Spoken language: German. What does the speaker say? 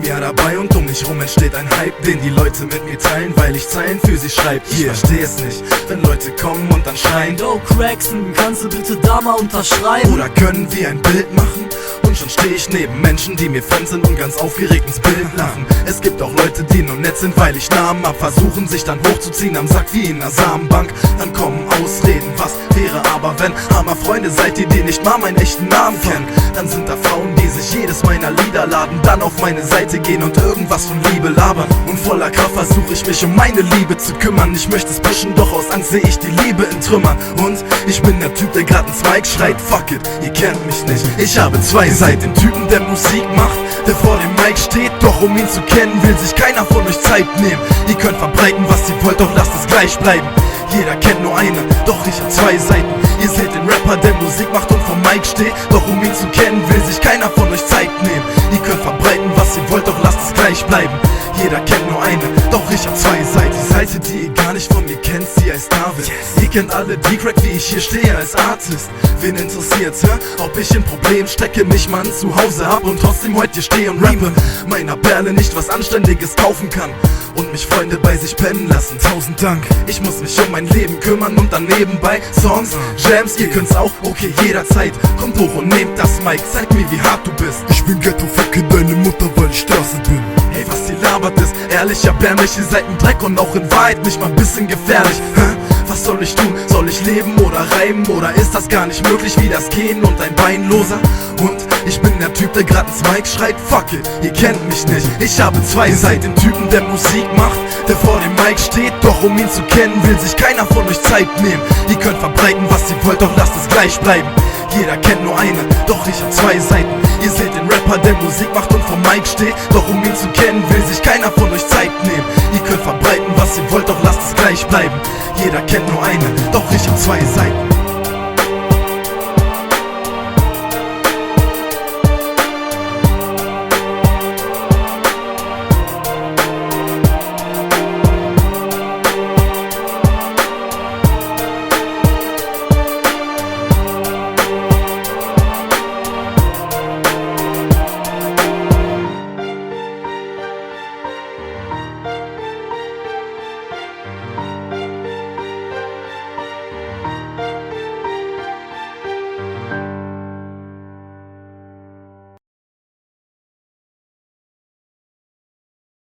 Jahr dabei und um mich rum entsteht ein Hype, den die Leute mit mir teilen, weil ich Zeilen für sie schreib. Ich versteh es nicht, wenn Leute kommen und dann schreien: Yo, Crackson, kannst du bitte da mal unterschreiben? Oder können wir ein Bild machen? Und schon steh ich neben Menschen, die mir fremd sind und ganz aufgeregt ins Bild lachen. Es gibt auch Leute, die nur nett sind, weil ich Namen hab, versuchen sich dann hochzuziehen am Sack wie in einer Samenbank. Dann kommen Ausreden, was wäre aber wenn? Armer Freunde seid ihr, die nicht mal meinen echten Namen kennen. Dann sind da Frauen, die sich jedes meiner Lieder laden, dann auf meine Seite gehen und irgendwas von Liebe labern. Und voller Kraft versuche ich mich um meine Liebe zu kümmern. Ich möchte es pushen, doch aus Angst seh ich die Liebe in Trümmern. Und ich bin der Typ, der grad ins Mic schreit: Fuck it, ihr kennt mich nicht. Ich habe zwei Seiten. Den Typen, der Musik macht, der vor dem Mic steht, doch um ihn zu kennen, will sich keiner von euch Zeit nehmen. Ihr könnt verbreiten, was ihr wollt, doch lasst es gleich bleiben. Jeder kennt nur eine, doch ich hab zwei Seiten. Ihr seht den Rapper, der Musik macht und vom Mic steht, doch um ihn zu kennen, will sich keiner von euch Zeit nehmen. Ihr könnt verbreiten, was ihr wollt, doch lasst es gleich bleiben. Jeder kennt nur eine, doch ich hab zwei Seiten. Die Seite, die ihr gar nicht von mir kennt, sie heißt David. Ihr kennt alle D-Crack, wie ich hier stehe als Artist. Wen interessiert's, ob ich in Problem stecke, mich mal zu Hause hab und trotzdem heute hier stehe und rappe. Meiner Perle nicht was Anständiges kaufen kann und mich Freunde bei sich pennen lassen. 1000 Dank. Ich muss mich um mein Leben kümmern und dann nebenbei Songs, Jams, ihr könnt's auch, okay, jederzeit. Kommt hoch und nehmt das Mic, zeig mir, wie hart du bist. Ich bin Ghetto, ficke deine Mutter, weil ich Straße bin. Hey, was ihr labert ist ehrlich, erbärmlich, ihr seid ein Dreck und auch in Wahrheit nicht mal ein bisschen gefährlich. Was soll ich tun? Soll ich leben oder reimen? Oder ist das gar nicht möglich wie das Gehen und ein Beinloser? Und ich bin der Typ, der grad ins Mic schreit: Fuck it, ihr kennt mich nicht. Ich habe zwei Seiten. Den Typen, der Musik macht, der vor dem Mic steht, doch um ihn zu kennen, will sich keiner von euch Zeit nehmen. Ihr könnt verbreiten, was ihr wollt, doch lasst es gleich bleiben. Jeder kennt nur eine, doch ich hab zwei Seiten. Ihr seht den Rapper, der Musik macht und vom Mic steht, doch um ihn zu kennen, will sich keiner von euch Zeit nehmen. Ihr könnt verbreiten, was ihr wollt, doch lasst es gleich bleiben. Jeder kennt nur eine, doch ich hab zwei Seiten.